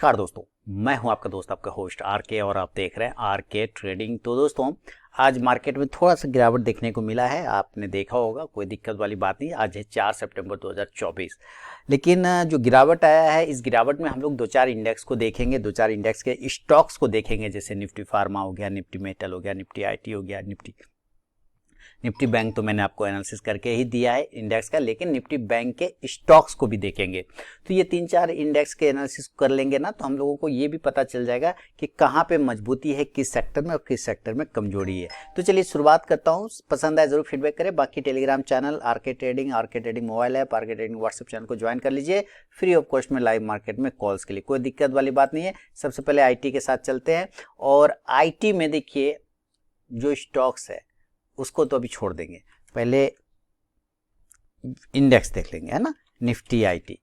नमस्कार दोस्तों, मैं हूं आपका दोस्त आपका होस्ट आर के और आप देख रहे हैं आर के ट्रेडिंग। तो दोस्तों आज मार्केट में थोड़ा सा गिरावट देखने को मिला है, आपने देखा होगा, कोई दिक्कत वाली बात नहीं। आज है 4 सितंबर 2024। लेकिन जो गिरावट आया है, इस गिरावट में हम लोग दो चार इंडेक्स को देखेंगे, दो चार इंडेक्स के स्टॉक्स को देखेंगे, जैसे निफ्टी फार्मा हो गया, निफ्टी मेटल हो गया, निफ्टी आईटी हो गया, निफ्टी बैंक तो मैंने आपको एनालिसिस करके ही दिया है इंडेक्स का, लेकिन निफ्टी बैंक के स्टॉक्स को भी देखेंगे। तो ये तीन चार इंडेक्स के एनालिसिस कर लेंगे ना, तो हम लोगों को ये भी पता चल जाएगा कि कहाँ पे मजबूती है, किस सेक्टर में और किस सेक्टर में कमजोरी है। तो चलिए शुरुआत करता हूँ। पसंद आए जरूर फीडबैक करें। बाकी टेलीग्राम चैनल आर के ट्रेडिंग मोबाइल ऐप, आर के ट्रेडिंग व्हाट्सएप चैनल को ज्वाइन कर लीजिए, फ्री ऑफ कॉस्ट में लाइव मार्केट में कॉल्स के लिए। कोई दिक्कत वाली बात नहीं है। सबसे पहले आई के साथ चलते हैं, और आई में देखिए जो स्टॉक्स है उसको तो अभी छोड़ देंगे, पहले इंडेक्स देख लेंगे, है ना, निफ्टी आईटी।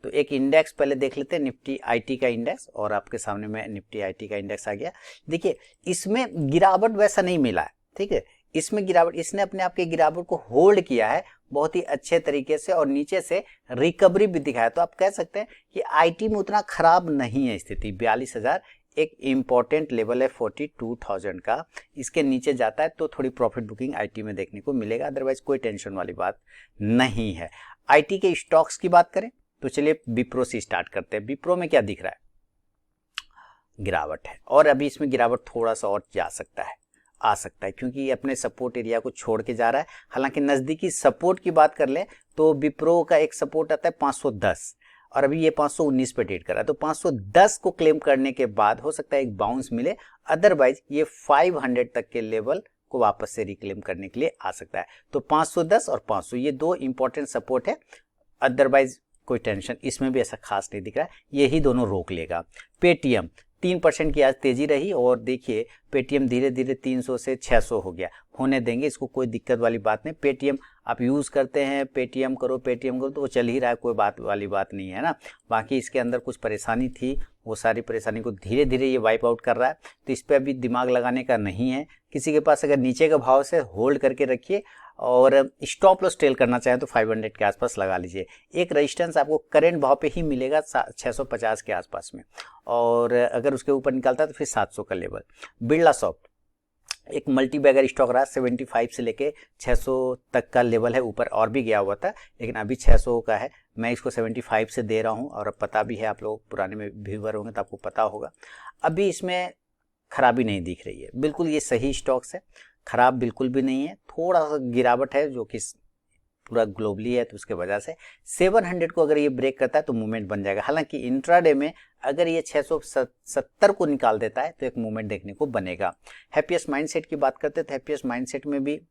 तो एक इंडेक्स पहले देख लेते हैं, निफ्टी आईटी का इंडेक्स, और आपके सामने में निफ्टी आईटी का इंडेक्स आ गया। देखिए इसमें गिरावट वैसा नहीं मिला है, ठीक है। इसमें गिरावट, इसने अपने आप के गिरावट को होल्ड किया है बहुत ही अच्छे तरीके से, और नीचे से रिकवरी भी दिखाया। तो आप कह सकते हैं कि आईटी में उतना खराब नहीं है स्थिति। 42,000 एक इंपॉर्टेंट लेवल है 42,000 का, इसके नीचे जाता है तो थोड़ी प्रॉफिट बुकिंग आईटी में देखने को मिलेगा, अदरवाइज कोई टेंशन वाली बात नहीं है। आईटी के स्टॉक्स की बात करें तो चलिए विप्रो से स्टार्ट करते हैं। विप्रो में क्या दिख रहा है? गिरावट है, और अभी इसमें गिरावट थोड़ा सा और जा सकता है, आ सकता है, क्योंकि अपने सपोर्ट एरिया को छोड़ के जा रहा है। हालांकि नजदीकी सपोर्ट की बात कर ले तो विप्रो का एक सपोर्ट आता है 510, और अभी ये 519 पे ट्रेड कर रहा है। तो 510 को क्लेम करने के बाद हो सकता है एक बाउंस मिले, अदरवाइज ये 500 तक के लेवल को वापस से रिक्लेम करने के लिए आ सकता है। तो 510 और 500 ये दो इंपॉर्टेंट सपोर्ट है, अदरवाइज कोई टेंशन इसमें भी ऐसा खास नहीं दिख रहा है, यही दोनों रोक लेगा। पेटीएम 3% की आज तेजी रही, और देखिए पेटीएम धीरे धीरे 300 से 600 हो गया, होने देंगे इसको, कोई दिक्कत वाली बात नहीं। पेटीएम आप यूज़ करते हैं, पेटीएम करो तो वो चल ही रहा है, कोई बात वाली बात नहीं है ना। बाकी इसके अंदर कुछ परेशानी थी, वो सारी परेशानी को धीरे धीरे ये वाइप आउट कर रहा है, तो इस पर अभी दिमाग लगाने का नहीं है किसी के पास। अगर नीचे का भाव से होल्ड करके रखिए, और स्टॉप लॉस टेल करना चाहें तो 500 के आसपास लगा लीजिए। एक रेजिस्टेंस आपको करंट भाव पे ही मिलेगा 650 के आसपास में, और अगर उसके ऊपर निकलता है तो फिर 700 का लेवल। बिरला सॉफ्ट एक मल्टी बैगर स्टॉक रहा, 75 से लेके 600 तक का लेवल है, ऊपर और भी गया हुआ था, लेकिन अभी 600 का है। मैं इसको 75 से दे रहा हूं, और अब पता भी है, आप लोग पुराने में व्यूअर होंगे तो आपको पता होगा। अभी इसमें खराबी नहीं दिख रही है, बिल्कुल ये सही स्टॉक्स है, खराब बिल्कुल भी नहीं है। थोड़ा सा गिरावट है जो कि पूरा ग्लोबली है, तो उसके वजह से 700 को अगर ये ब्रेक करता है तो मूवमेंट बन जाएगा। हालांकि इंट्राडे में अगर ये 670 को निकाल देता है तो एक मूवमेंट देखने को बनेगा। हैप्पीएस्ट माइंडसेट की बात करते थे, हैप्पीएस्ट माइंडसेट में भी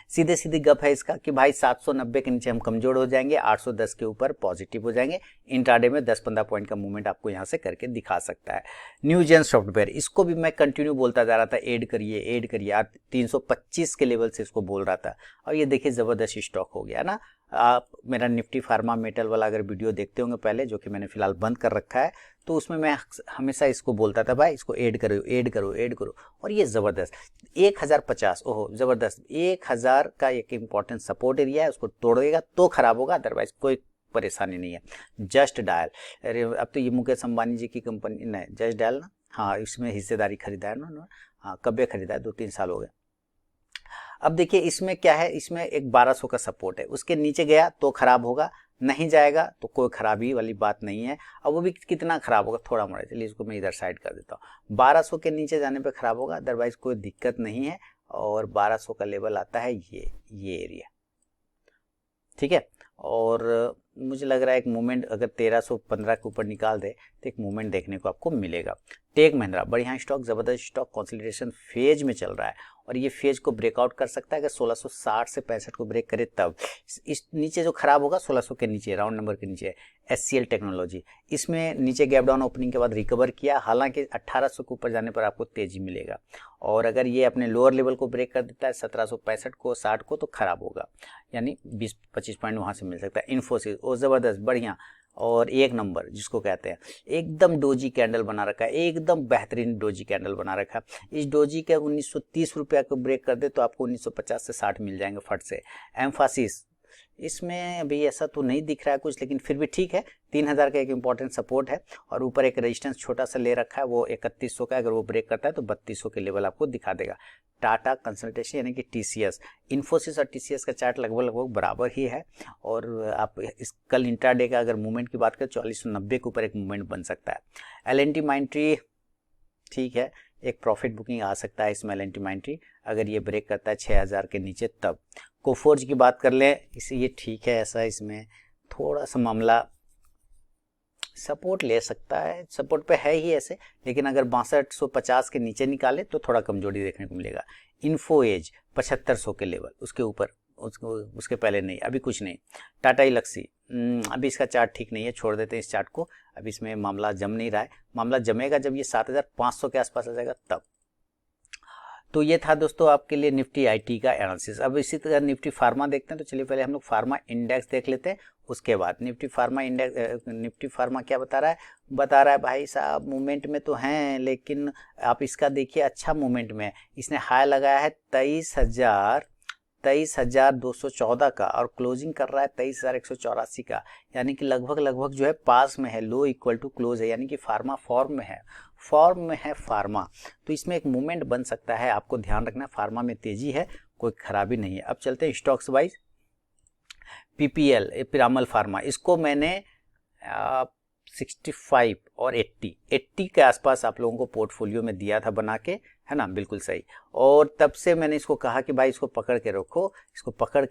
सीधे सीधी गप है इसका कि भाई 790 के नीचे हम कमजोर हो जाएंगे, 810 के ऊपर पॉजिटिव हो जाएंगे। इंट्राडे में 10-15 पॉइंट का मूवमेंट आपको यहां से करके दिखा सकता है। न्यूजेन सॉफ्टवेयर, इसको भी मैं कंटिन्यू बोलता जा रहा था, ऐड करिए, आज 325 के लेवल से इसको बोल रहा था, और ये देखिए जबरदस्त स्टॉक हो गया ना। आप मेरा निफ्टी फार्मा मेटल वाला अगर वीडियो देखते होंगे पहले, जो कि मैंने फिलहाल बंद कर रखा है, तो उसमें मैं हमेशा इसको बोलता था भाई इसको ऐड करो, और ये जबरदस्त 1050, ओहो जबरदस्त 1000 का एक इंपॉर्टेंट सपोर्ट एरिया है, उसको तोड़ेगा तो खराब होगा, अदरवाइज कोई परेशानी नहीं है। जस्ट डायल, अरे अब तो ये मुकेश अंबानी जी की कंपनी नहीं, जस्ट डायल ना, हाँ इसमें हिस्सेदारी खरीदा है ना, हाँ कब खरीदा है, 2-3 साल हो गए। अब देखिए इसमें क्या है, इसमें एक 1200 का सपोर्ट है, उसके नीचे गया तो खराब होगा, नहीं जाएगा तो कोई खराबी वाली बात नहीं है। अब वो भी कितना खराब होगा, थोड़ा मोड़ा, चलिए इसको मैं इधर साइड कर देता हूँ। 1200 के नीचे जाने पे खराब होगा, अदरवाइज कोई दिक्कत नहीं है। और 1200 का लेवल आता है ये एरिया, ठीक है। और मुझे लग रहा है एक मूवमेंट अगर 1315 के ऊपर निकाल दे तो एक मूवमेंट देखने को आपको मिलेगा। टेक महिंद्रा बढ़िया स्टॉक, जबरदस्त स्टॉक, कंसोलिडेशन फेज में चल रहा है, और ये फेज को ब्रेकआउट कर सकता है अगर 1660 से 65 को ब्रेक करे तब। इस नीचे जो खराब होगा 1600 के नीचे, राउंड नंबर के नीचे। एचसीएल टेक्नोलॉजी, इसमें नीचे गैप डाउन ओपनिंग के बाद रिकवर किया, हालांकि 1800 के ऊपर जाने पर आपको तेजी मिलेगा, और अगर ये अपने लोअर लेवल को ब्रेक कर देता है 1765 को 60 को, तो खराब होगा, यानी 20-25 पॉइंट वहां से मिल सकता है। इन्फोसिस ओ जबरदस्त बढ़िया, और एक नंबर जिसको कहते हैं, एकदम डोजी कैंडल बना रखा है, एकदम बेहतरीन डोजी कैंडल बना रखा है। इस डोजी के 1930 रुपया को ब्रेक कर दे तो आपको 1950 से 60 मिल जाएंगे फट से। एम्फासिस इसमें अभी ऐसा तो नहीं दिख रहा है कुछ, लेकिन फिर भी ठीक है। 3000 का एक इंपॉर्टेंट सपोर्ट है और ऊपर एक रेजिस्टेंस छोटा सा ले रखा है, वो 3100 का, अगर वो ब्रेक करता है तो 3200 के लेवल आपको दिखा देगा। टाटा कंसल्टेशन यानी कि टीसीएस, इन्फोसिस और टीसीएस का चार्ट लगभग लगभग बराबर ही है। और आप इस कल इंट्राडे का अगर मूवमेंट की बात करें 4490 के ऊपर एक मूवमेंट बन सकता है। एल&टी माइंट्री ठीक है, एक प्रॉफिट बुकिंग आ सकता है इसमें एल&टी माइंट्री, अगर ये ब्रेक करता है 6000 के नीचे तब। कोफोर्ज की बात कर लें, इसे ये ठीक है, ऐसा इसमें थोड़ा सा मामला सपोर्ट ले सकता है, सपोर्ट पे है ही ऐसे, लेकिन अगर 6250 के नीचे निकाले तो थोड़ा कमजोरी देखने को मिलेगा। इन्फो एज 7500 के लेवल, उसके ऊपर उसके पहले नहीं, अभी कुछ नहीं। टाटा इलक्सी अभी इसका चार्ट ठीक नहीं है, छोड़ देते हैं इस चार्ट को, अभी इसमें मामला जम नहीं रहा है। मामला जमेगा जब ये 7500 के आसपास आ जाएगा तब। तो ये था दोस्तों आपके लिए निफ्टी आईटी का एनालिसिस। अब इसी तरह निफ्टी फार्मा देखते हैं, तो चलिए पहले हम लोग फार्मा इंडेक्स देख लेते हैं, उसके बाद Nifty pharma index. Nifty pharma क्या बता रहा है भाई साहब, मूवमेंट में तो हैं, लेकिन आप इसका देखिए अच्छा मूवमेंट में है। इसने हाई लगाया है 23,214 का और क्लोजिंग कर रहा है 23,184 का, यानी कि लगभग जो है पास में है, लो इक्वल टू क्लोज है, यानी कि फार्मा फॉर्म में है फार्मा। तो इसमें एक मूवमेंट बन सकता है, आपको ध्यान रखना, फार्मा में तेजी है, कोई खराबी नहीं है। अब चलते हैं stocks wise. PPL Piramal pharma, इसको मैंने 65 और 80 के आसपास आप लोगों को पोर्टफोलियो में दिया था बना के, है ना, बिल्कुल सही। और तब से मैंने इसको कहा कि भाई इसको पकड़ के रखो, इसको पकड़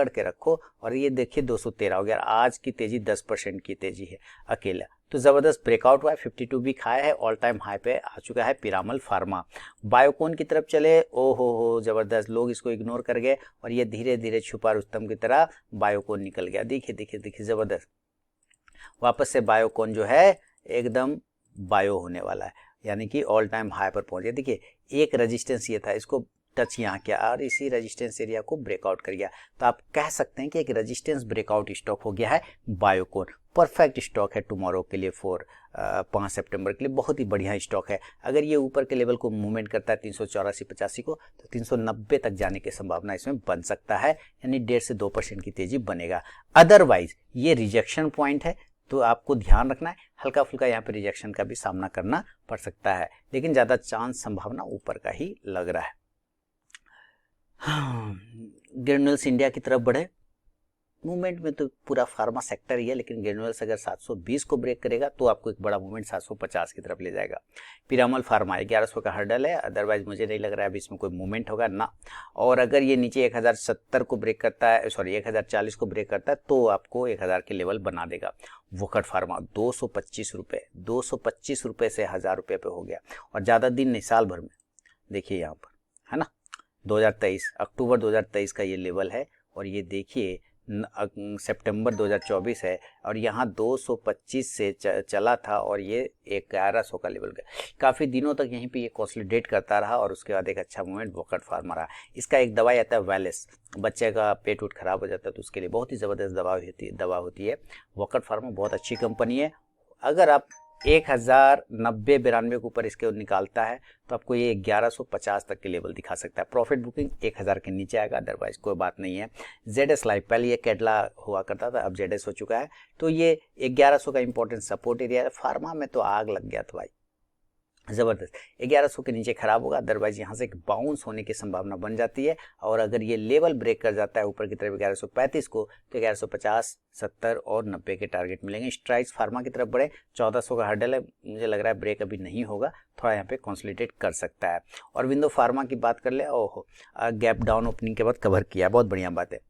के रखो, और ये देखिए 213 हो गया। आज की तेजी 10% की तेजी है अकेला, तो जबरदस्त ब्रेकआउट हुआ है, 52 भी खाया है, ऑल टाइम हाई पे आ चुका है पिरामल फार्मा। बायोकॉन की तरफ चले, ओ हो जबरदस्त, लोग इसको इग्नोर कर गए और ये धीरे धीरे छुपा रुस्तम की तरह बायोकॉन निकल गया। देखिए जबरदस्त, वापस से बायोकॉन जो है एकदम बायो होने वाला है, यानी कि ऑल टाइम हाई पर पहुंच गया। देखिए एक रेजिस्टेंस ये था, इसको टच यहाँ किया और इसी रेजिस्टेंस एरिया को ब्रेकआउट कर गया, तो आप कह सकते हैं कि एक रेजिस्टेंस ब्रेकआउट स्टॉक हो गया है बायोकॉन। परफेक्ट स्टॉक है टुमारो के लिए, 5 सितंबर के लिए बहुत ही बढ़िया स्टॉक है। अगर ये ऊपर के लेवल को मूवमेंट करता है 384-85 को, तो 390 तक जाने की संभावना इसमें बन सकता है, यानी 1.5 से 2% की तेजी बनेगा। अदरवाइज ये रिजेक्शन पॉइंट है, तो आपको ध्यान रखना है, हल्का फुल्का यहाँ पे रिजेक्शन का भी सामना करना पड़ सकता है, लेकिन ज़्यादा चांस संभावना ऊपर का ही लग रहा है। ग्रेन्यूल्स इंडिया की तरफ बढ़े, मूवमेंट में तो पूरा फार्मा सेक्टर ही है, लेकिन ग्रेन्यूल्स अगर 720 को ब्रेक करेगा तो आपको एक बड़ा मूवमेंट 750 की तरफ ले जाएगा। पिरामल फार्मा 1100 का हर्डल है, अदरवाइज मुझे नहीं लग रहा है अभी इसमें कोई मूवमेंट होगा ना। और अगर ये नीचे 1070 को ब्रेक करता है, 1040 को ब्रेक करता है, तो आपको 1000 के लेवल बना देगा। वोकट फार्मा 225 रुपये से 1000 रुपये पे हो गया, और ज़्यादा दिन नहीं, साल भर में देखिए यहाँ पर, है ना, 2023 अक्टूबर 2023 का ये लेवल है, और ये देखिए सितंबर 2024 है, और यहाँ 225 से चला था और ये 1100 का लेवल गया। काफ़ी दिनों तक यहीं पे ये कंसोलिडेट करता रहा, और उसके बाद एक अच्छा मूवमेंट वोकट फार्मा रहा। इसका एक दवाई आता है वेलिस, बच्चे का पेट उठ खराब हो जाता है तो उसके लिए बहुत ही ज़बरदस्त दवा होती है। वोकट फार्मा बहुत अच्छी कंपनी है। अगर आप 1090-92 के ऊपर इसके निकालता है तो आपको ये 1150 तक के लेवल दिखा सकता है। प्रॉफिट बुकिंग 1000 के नीचे आएगा, अदरवाइज कोई बात नहीं है। ZS लाइफ, पहले ये कैडला हुआ करता था, अब ZS हो चुका है, तो ये 1100 का इंपॉर्टेंट सपोर्ट एरिया है। फार्मा में तो आग लग गया था भाई, जबरदस्त। 1100 के नीचे खराब होगा, अदरवाइज यहाँ से एक बाउंस होने की संभावना बन जाती है, और अगर ये लेवल ब्रेक कर जाता है ऊपर की तरफ 1135 को, तो 1150, 70 और 90 के टारगेट मिलेंगे। स्ट्राइड्स फार्मा की तरफ बढ़े, 1400 का हर्डल है, मुझे लग रहा है ब्रेक अभी नहीं होगा, थोड़ा यहाँ पे कंसोलिडेट कर सकता है। और विंडो फार्मा की बात कर ले, ओहो गैप डाउन ओपनिंग के बाद कवर किया, बहुत बढ़िया बात है।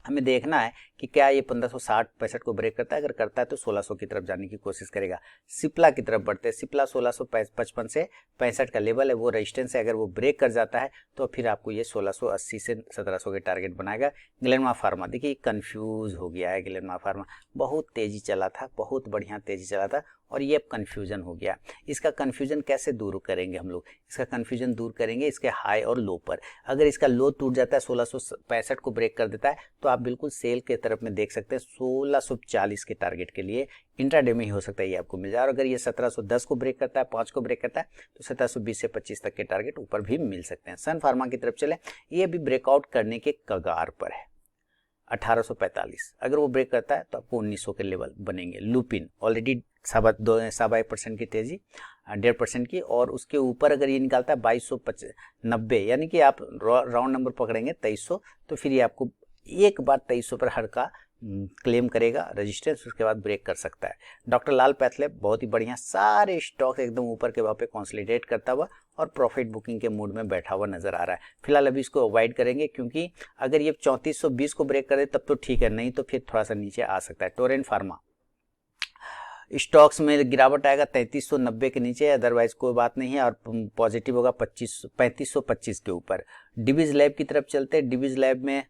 हमें देखना है कि क्या ये 1560-65 को ब्रेक करता है, अगर करता है तो 1600 की तरफ जाने की कोशिश करेगा। सिप्ला की तरफ बढ़ते हैं, सिप्ला 1655 से 65 का लेवल है, वो रेजिस्टेंस है, अगर वो ब्रेक कर जाता है तो फिर आपको ये 1680 से 1700 के टारगेट बनाएगा। ग्लेनमार्क फार्मा देखिए कंफ्यूज हो गया है, ग्लेनमार्क फार्मा बहुत तेजी चला था, बहुत बढ़िया तेजी चला था, और ये अब कन्फ्यूजन हो गया। इसका कन्फ्यूजन कैसे दूर करेंगे हम लोग? इसका कन्फ्यूजन दूर करेंगे इसके हाई और लो पर। अगर इसका लो टूट जाता है, 1665 को ब्रेक कर देता है, तो आप बिल्कुल सेल के तरफ में देख सकते हैं 1640 के टारगेट के लिए इंट्राडे में ही हो सकता है ये आपको मिल जाए। और अगर ये 1710 को ब्रेक करता है, 5 को ब्रेक करता है, तो 1720 से 25 तक के टारगेट ऊपर भी मिल सकते हैं। सन फार्मा की तरफ चले, ये भी ब्रेकआउट करने के कगार पर है। 1845, अगर वो ब्रेक करता है तो आपको 1900 के लेवल बनेंगे। लुपिन ऑलरेडी 2.25% की तेजी, 1.5% की, और उसके ऊपर अगर ये निकालता है 2290, यानी कि आप राउंड नंबर पकड़ेंगे 2300, तो फिर ये आपको एक बार 2300 पर हर का क्लेम करेगा रेजिस्टेंस, उसके बाद ब्रेक कर सकता है। डॉक्टर लाल पैथलैब बहुत ही बढ़िया, सारे स्टॉक्स एकदम ऊपर के भाव पे कंसोलिडेट करता हुआ और प्रॉफिट बुकिंग के मूड में बैठा हुआ नजर आ रहा है। फिलहाल अभी इसको अवॉइड करेंगे, क्योंकि अगर ये 3420 को ब्रेक करे तब तो ठीक है, नहीं तो फिर थोड़ा सा नीचे आ सकता है। टोरेंट फार्मा स्टॉक्स में गिरावट आएगा 3390 के नीचे, अदरवाइज कोई बात नहीं है, और पॉजिटिव होगा 3525 के ऊपर। डिविज लैब की तरफ चलते हैं। डिविज लैब में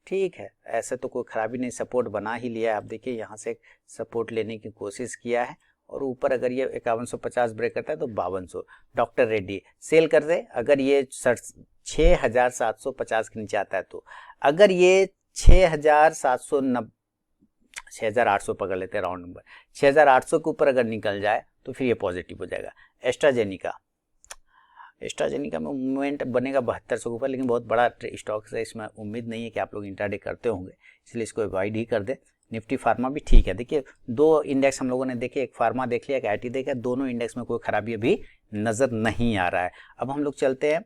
ठीक है, ऐसे तो कोई खराबी नहीं, सपोर्ट बना ही लिया है। आप देखिए यहाँ से सपोर्ट लेने की कोशिश किया है, और ऊपर अगर ये 5150 ब्रेक करता है तो 5200। डॉक्टर रेड्डी सेल कर दे, अगर ये 6750 के नीचे आता है तो, अगर ये 6790 6800 पकड़ लेते हैं राउंड नंबर, 6800 के ऊपर अगर निकल जाए तो फिर ये पॉजिटिव हो जाएगा। एस्ट्राजेनिका में मूवमेंट बनेगा 7200 के ऊपर, लेकिन बहुत बड़ा स्टॉक है, इसमें उम्मीद नहीं है कि आप लोग इंट्राडे करते होंगे, इसलिए इसको अवॉइड ही कर दे। निफ्टी फार्मा भी ठीक है। देखिए दो इंडेक्स हम लोगों ने देखे, एक फार्मा देख लिया, एक आईटी देखा, दोनों इंडेक्स में कोई खराबी अभी नजर नहीं आ रहा है। अब हम लोग चलते हैं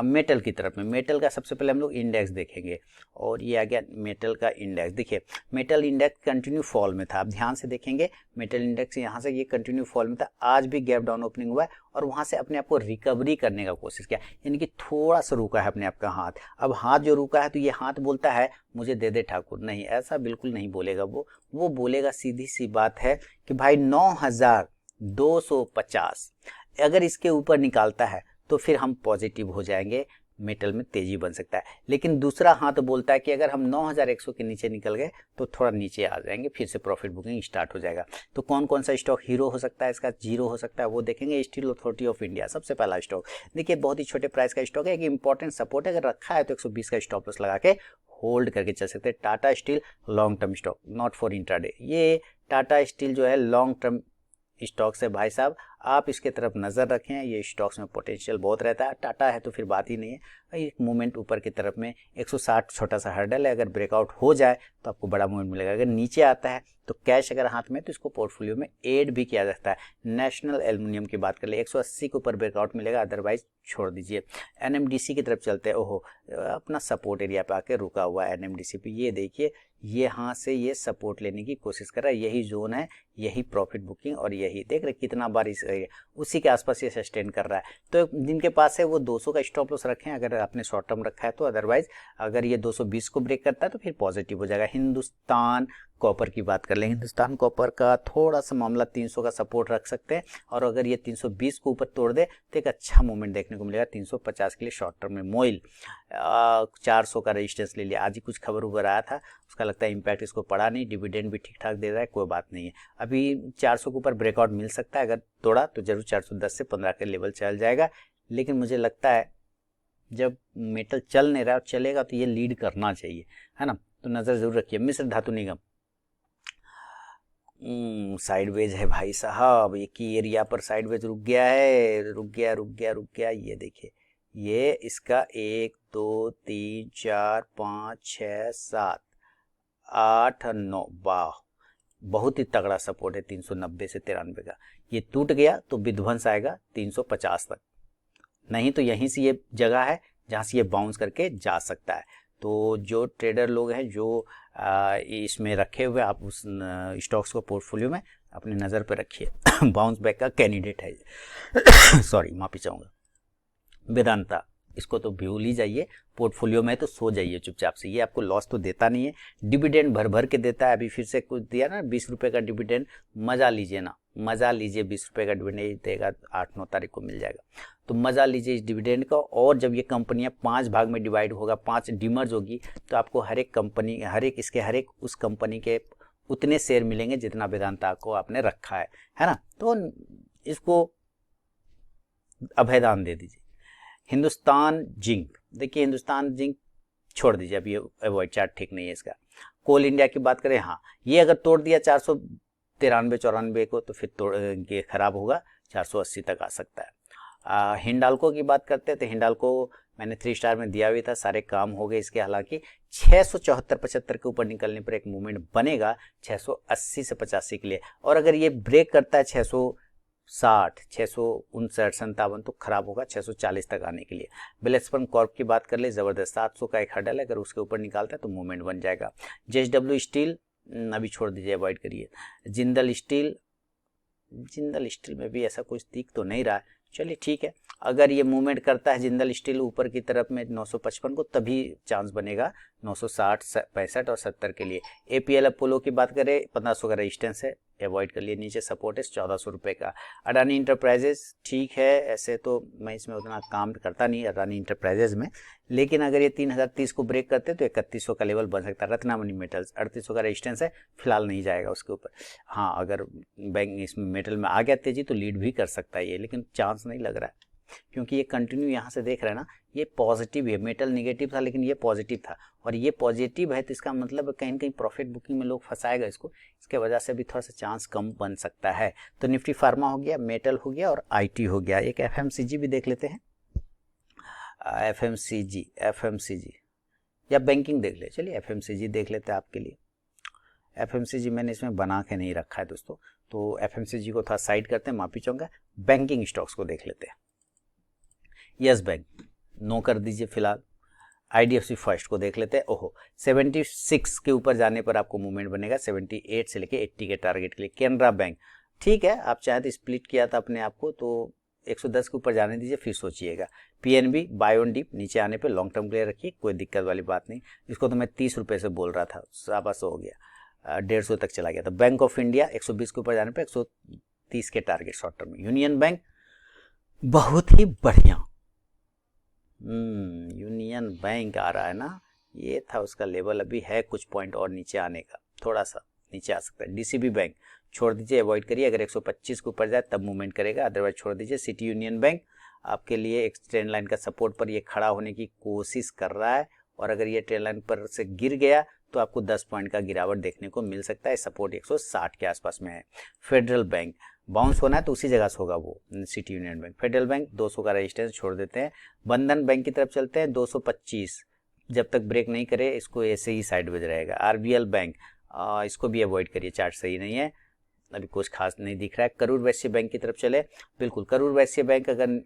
मेटल की तरफ में। मेटल का सबसे पहले हम लोग इंडेक्स देखेंगे, और ये आ गया मेटल का इंडेक्स। देखिए मेटल इंडेक्स कंटिन्यू फॉल में था, आप ध्यान से देखेंगे मेटल इंडेक्स यहाँ से ये कंटिन्यू फॉल में था, आज भी गैप डाउन ओपनिंग हुआ है, और वहां से अपने आप को रिकवरी करने का कोशिश किया, यानी कि थोड़ा सा रुका है अपने आप का हाथ। अब हाथ जो रुका है तो ये हाथ बोलता है मुझे दे दे ठाकुर, नहीं, ऐसा बिल्कुल नहीं बोलेगा वो बोलेगा सीधी सी बात है कि भाई 9250 अगर इसके ऊपर निकालता है तो फिर हम पॉजिटिव हो जाएंगे, मेटल में तेजी बन सकता है। लेकिन दूसरा हाथ बोलता है कि अगर हम 9100 के नीचे निकल गए तो थोड़ा नीचे आ जाएंगे, फिर से प्रॉफिट बुकिंग स्टार्ट हो जाएगा। तो कौन कौन सा स्टॉक हीरो हो सकता है, इसका जीरो हो सकता है, वो देखेंगे। स्टील अथॉरिटी ऑफ इंडिया सबसे पहला स्टॉक, देखिए बहुत ही छोटे प्राइस का स्टॉक है, एक इंपॉर्टेंट सपोर्ट है, अगर रखा है तो 120 का स्टॉप लॉस लगा के होल्ड करके चल सकते हैं। Tata steel long term stock, not for intraday. ये टाटा स्टील जो है लॉन्ग टर्म स्टॉक्स है भाई साहब, आप इसके तरफ नजर रखें, ये स्टॉक्स में पोटेंशियल बहुत रहता है। टाटा है तो फिर बात ही नहीं है। एक मूवमेंट ऊपर की तरफ में 160 छोटा सा हर्डल है, अगर ब्रेकआउट हो जाए तो आपको बड़ा मूवमेंट मिलेगा। अगर नीचे आता है तो कैश अगर हाथ में तो इसको पोर्टफोलियो में ऐड भी किया जा सकता है। नेशनल एल्युमिनियम की बात कर ले, 180 के ऊपर ब्रेकआउट मिलेगा, अदरवाइज छोड़ दीजिए। एनएमडीसी की तरफ चलते हैं। ओहो, अपना सपोर्ट एरिया पे आके रुका हुआ है एनएमडीसी पे, ये देखिए यहाँ से ये सपोर्ट लेने की कोशिश कर रहा है, यही जोन है, यही प्रॉफिट बुकिंग, और यही देख रहे कितना बार उसी के आसपास ये सस्टेन कर रहा है। तो जिनके पास है वो 200 का स्टॉप लॉस रखें अगर आपने शॉर्ट टर्म रखा है तो, अदरवाइज अगर ये 220 को ब्रेक करता है तो फिर पॉजिटिव हो जाएगा। हिंदुस्तान कॉपर की बात कर ले, हिंदुस्तान कॉपर का थोड़ा सा मामला 300 का सपोर्ट रख सकते हैं, और अगर ये 320 को ऊपर तोड़ दे तो एक अच्छा मूवमेंट देखने को मिलेगा 350 के लिए शॉर्ट टर्म में। मोइल 400 का रेजिस्टेंस ले लिया, आज ही कुछ खबर उबर आया था, उसका लगता है इम्पैक्ट इसको पड़ा नहीं, डिविडेंड भी ठीक ठाक दे रहा है, कोई बात नहीं है। अभी 400 के ऊपर ब्रेकआउट मिल सकता है, अगर तोड़ा तो जरूर 410 से 15 के लेवल चल जाएगा। लेकिन मुझे लगता है जब मेटल चल नहीं रहा है और चलेगा तो ये लीड करना चाहिए, है ना, तो नजर जरूर रखिए। मिश्र धातु निगम साइडवेज है भाई साहब, एक ही एरिया पर साइडवेज रुक गया है, रुक गया। ये देखिए, ये इसका 1 2 3 4 5 6 7 8 9, वाह, बहुत ही तगड़ा सपोर्ट है 390 से 93 का। ये टूट गया तो विध्वंस आएगा 350 तक, नहीं तो यहीं से ये जगह है जहां से ये बाउंस करके जा सकता है। तो जो ट्रेडर लोग हैं जो इसमें रखे हुए, आप उस स्टॉक्स को पोर्टफोलियो में अपनी नज़र पर रखिए। बाउंस बैक का कैंडिडेट है। सॉरी, माफी चाहूँगा। वेदांता, इसको तो भूल ही जाइए, पोर्टफोलियो में तो सो जाइए चुपचाप से, ये आपको लॉस तो देता नहीं है, डिविडेंड भर भर के देता है। अभी फिर से कुछ दिया ना 20 रुपये का डिविडेंड, मजा लीजिए ना, मजा लीजिए। 20 रुपये का डिविडेंड देगा, 8-9 तारीख को मिल जाएगा, तो मजा लीजिए इस डिविडेंड का। और जब ये कंपनियां 5 भाग में डिवाइड होगा, 5 डीमर्ज होगी, तो आपको हर एक कंपनी, हर एक उस कंपनी के उतने शेयर मिलेंगे जितना वेदांता को आपने रखा है ना। तो इसको अभयदान दे दीजिए। हिंदुस्तान जिंक, देखिए हिंदुस्तान जिंक छोड़ दीजिए, अब ये अवॉइड, चार्ट ठीक नहीं है इसका। कोल इंडिया की बात करें, हाँ, ये अगर तोड़ दिया 493-94 को तो फिर खराब होगा, 480 तक आ सकता है। हिंडाल्को की बात करते हैं तो हिंडाल्को मैंने 3 स्टार में दिया हुआ था, सारे काम हो गए इसके। हालांकि 674-75 के ऊपर निकलने पर एक मूवमेंट बनेगा 680 से 85 के लिए, और अगर ये ब्रेक करता है 660, 659-57 तो खराब होगा 640 तक आने के लिए। बिलेस्पन कॉर्प की बात कर ले, जबरदस्त 700 का एक हर्डल है, अगर उसके ऊपर निकालता है तो मूवमेंट बन जाएगा। जेएसडब्ल्यू स्टील अभी छोड़ दीजिए, अवॉइड करिए। जिंदल स्टील में भी ऐसा कुछ दिख तो नहीं रहा है, चलिए ठीक है। अगर ये मूवमेंट करता है जिंदल स्टील ऊपर की तरफ में 955 को, तभी चांस बनेगा 960, 65 और 70 के लिए। एपीएल अपोलो की बात करें, 1500 का रेजिस्टेंस है, अवॉइड कर लिए। नीचे सपोर्ट है 1400 रुपये का। अडानी इंटरप्राइजेज ठीक है, ऐसे तो मैं इसमें उतना काम करता नहीं अडानी इंटरप्राइजेज में, लेकिन अगर ये 3030 को ब्रेक करते तो 3100 का लेवल बन सकता है। रत्नामणि मेटल्स 3800 का रेजिस्टेंस है, फिलहाल नहीं जाएगा उसके ऊपर। हाँ, अगर बैंक इसमें मेटल में आ गया तेजी तो लीड भी कर सकता है ये, लेकिन चांस नहीं लग रहा है, क्योंकि ये कंटिन्यू यहाँ से देख रहे हैं ना, ये पॉजिटिव है। मेटल नेगेटिव था लेकिन ये पॉजिटिव था, और ये पॉजिटिव है तो इसका मतलब कहीं ना कहीं प्रॉफिट बुकिंग में लोग फंसाएगा इसको, इसके वजह से भी थोड़ा सा चांस कम बन सकता है। तो निफ्टी फार्मा हो गया, मेटल हो गया और आईटी हो गया। एक एफएमसीजी भी देख लेते हैं, एफएमसीजी या बैंकिंग देख ले। चलिए एफएमसीजी देख लेते हैं आपके लिए। एफएमसीजी मैंने इसमें बना के नहीं रखा है दोस्तों, तो एफएमसीजी को थोड़ा साइड करते हैं, माफी चाहूँगा। बैंकिंग स्टॉक्स को देख लेते हैं। यस बैंक नो कर दीजिए फिलहाल। आईडीएफसी फर्स्ट को देख लेते हैं। ओहो, 76 के ऊपर जाने पर आपको मूवमेंट बनेगा 78 से लेके 80 के टारगेट के लिए। कैनरा बैंक ठीक है, आप चाहे तो स्प्लिट किया था अपने आप को, तो 110 के ऊपर जाने दीजिए, फिर सोचिएगा। पीएनबी बाय ऑन डिप नीचे आने पे लॉन्ग टर्म के लिए रखिए, कोई दिक्कत वाली बात नहीं। इसको तो मैं 30 रुपये से बोल रहा था, शाबाश हो गया, 150 तक चला गया था। बैंक ऑफ इंडिया 120 के ऊपर जाने पे 130 के टारगेट शॉर्ट टर्म में। यूनियन बैंक बहुत ही बढ़िया, यूनियन बैंक आ रहा है ना, ये था उसका लेवल, अभी है कुछ पॉइंट और नीचे आने का, थोड़ा सा नीचे आ सकता है। डीसीबी बैंक छोड़ दीजिए, अवॉइड करिए, अगर 125 के ऊपर जाए तब मूवमेंट करेगा, अदरवाइज छोड़ दीजिए। सिटी यूनियन बैंक आपके लिए एक ट्रेंड लाइन का सपोर्ट पर ये खड़ा होने की कोशिश कर रहा है, और अगर ये ट्रेंड लाइन पर से गिर गया तो आपको 10 पॉइंट का गिरावट देखने को मिल सकता है। सपोर्ट 160 के आसपास में है। फेडरल बैंक बाउंस होना है तो उसी जगह से होगा वो, city union bank. Federal bank 200 का रेजिस्टेंस छोड़ देते हैं। बंधन बैंक की तरफ चलते हैं, 225 जब तक ब्रेक नहीं करे इसको ऐसे ही साइडवेज रहेगा। आरबीएल बैंक इसको भी अवॉइड करिए, चार्ट सही नहीं है, अभी कुछ खास नहीं दिख रहा है। करूर वैश्य बैंक की तरफ चले, बिल्कुल करूर वैश्य बैंक अगर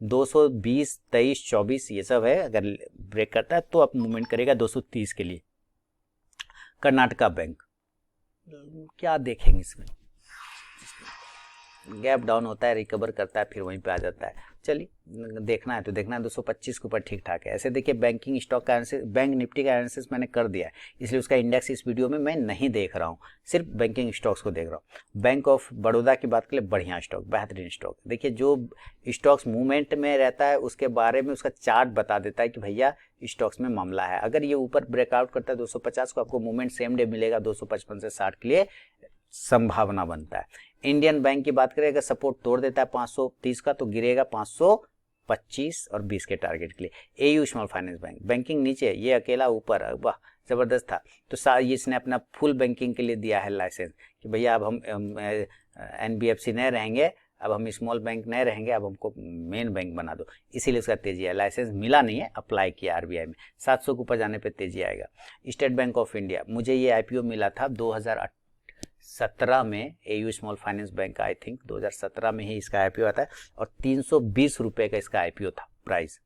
220, 23, 24 ये सब है, अगर ब्रेक करता है तो आप मूवमेंट करेगा 230 के लिए। कर्नाटका बैंक क्या देखेंगे, इसमें गैप डाउन होता है, रिकवर करता है, फिर वहीं पे आ जाता है। चलिए देखना है तो देखना है, 225 के ऊपर ठीक ठाक है। ऐसे देखिए बैंकिंग स्टॉक का एनालिसिस, बैंक निफ्टी का एनालिसिस मैंने कर दिया है, इसलिए उसका इंडेक्स इस वीडियो में मैं नहीं देख रहा हूँ, सिर्फ बैंकिंग स्टॉक्स को देख रहा हूँ। बैंक ऑफ बड़ौदा की बात करें, बढ़िया स्टॉक, बेहतरीन स्टॉक। देखिए जो स्टॉक्स मूवमेंट में रहता है उसके बारे में उसका चार्ट बता देता है कि भैया स्टॉक्स में मामला है। अगर ये ऊपर ब्रेकआउट करता है 250 को, आपको मूवमेंट सेम डे मिलेगा 255 से 60 के लिए संभावना बनता है। इंडियन बैंक की बात करें, अगर सपोर्ट तोड़ देता है 530 का तो गिरेगा 525 और 20 के टारगेट के लिए। AU small finance bank banking नीचे, ये अकेला ऊपर, वाह जबरदस्त था। तो ये इसने अपना फुल बैंकिंग के लिए दिया है लाइसेंस कि भैया अब हम एनबीएफसी नहीं रहेंगे, अब हम स्मॉल बैंक नहीं रहेंगे, अब हमको मेन बैंक बना दो, इसीलिए उसका तेजी है। लाइसेंस मिला नहीं है, अप्लाई किया आरबीआई में, 700 के ऊपर जाने पे तेजी आएगा। स्टेट बैंक ऑफ इंडिया, मुझे ये आईपीओ मिला था 2017 में, AU small finance bank I think 2017 में ही इसका आईपीओ आता है, और 320 रुपये का इसका आईपीओ था प्राइस,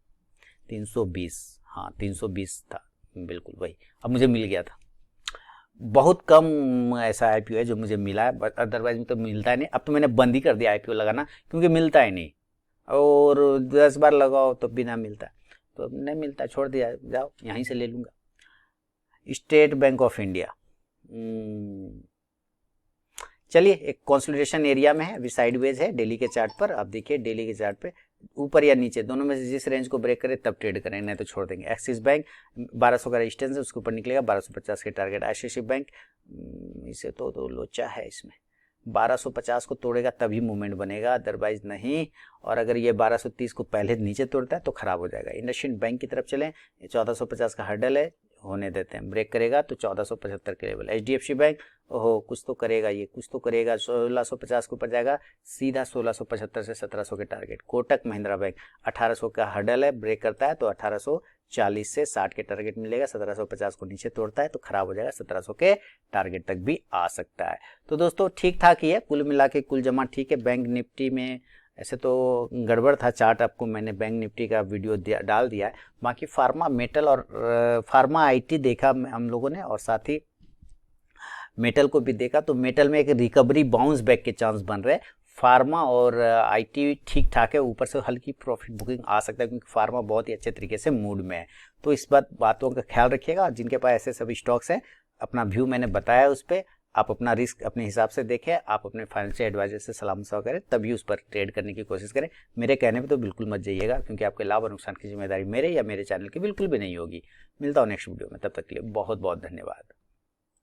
320, हाँ 320 था बिल्कुल वही, अब मुझे मिल गया था। बहुत कम ऐसा आईपीओ है जो मुझे मिला है, बट अदरवाइज तो मिलता ही नहीं। अब तो मैंने बंद ही कर दिया आईपीओ लगाना, क्योंकि मिलता ही नहीं, और 10 बार लगाओ तो बिना मिलता, तो नहीं मिलता, छोड़ दिया, जाओ यहीं से ले लूँगा। स्टेट बैंक ऑफ इंडिया चलिए एक कंसोलिडेशन एरिया में है, अभी साइडवेज है डेली के चार्ट पर। आप देखिए डेली के चार्ट पे ऊपर या नीचे दोनों में से जिस रेंज को ब्रेक करे तब ट्रेड करें, नहीं तो छोड़ देंगे। एक्सिस बैंक 1200 का रेजिस्टेंस है, उसके ऊपर निकलेगा 1250 के टारगेट। आईसीआईसीआई बैंक इसे तो लोचा है, इसमें 1250 को तोड़ेगा तभी मूवमेंट बनेगा, अदरवाइज नहीं। और अगर ये 1230 को पहले नीचे तोड़ता है तो खराब हो जाएगा। इंडसइंड बैंक की तरफ चलें, 1450 का हर्डल है, होने देते हैं, ब्रेक करेगा तो 1475 के लेवल। HDFC बैंक ओहो कुछ तो करेगा, ये कुछ तो करेगा, 1650 के ऊपर जाएगा, सीधा 1675 से 1700 के टारगेट। कोटक महिंद्रा बैंक 1800 का हर्डल है, ब्रेक करता है तो 1840 से 60 के टारगेट मिलेगा, 1750 को नीचे तोड़ता है तो खराब हो जाएगा, 1700 के टारगेट तक भी आ सकता है। तो दोस्तों ठीक ठाक ही है, कुल मिला के कुल जमा ठीक है। बैंक निफ्टी में ऐसे तो गड़बड़ था चार्ट, आपको मैंने बैंक निफ्टी का वीडियो डाल दिया है। बाकी फार्मा मेटल और फार्मा IT देखा हम लोगों ने, और साथ ही मेटल को भी देखा। तो मेटल में एक रिकवरी बाउंस बैक के चांस बन रहे हैं। फार्मा और IT ठीक ठाक है, ऊपर से हल्की प्रॉफिट बुकिंग आ सकता है क्योंकि फार्मा बहुत ही अच्छे तरीके से मूड में है। तो इस बातों का ख्याल रखिएगा। जिनके पास ऐसे सभी स्टॉक्स हैं, अपना व्यू मैंने बताया उस पर, आप अपना रिस्क अपने हिसाब से देखें, आप अपने फाइनेंशियल एडवाइजर से सलाह मशवरा करें, तभी उस पर ट्रेड करने की कोशिश करें। मेरे कहने पे तो बिल्कुल मत जाइएगा, क्योंकि आपके लाभ और नुकसान की जिम्मेदारी मेरे या मेरे चैनल की बिल्कुल भी नहीं होगी। मिलता हूँ नेक्स्ट वीडियो में, तब तक के लिए बहुत बहुत धन्यवाद।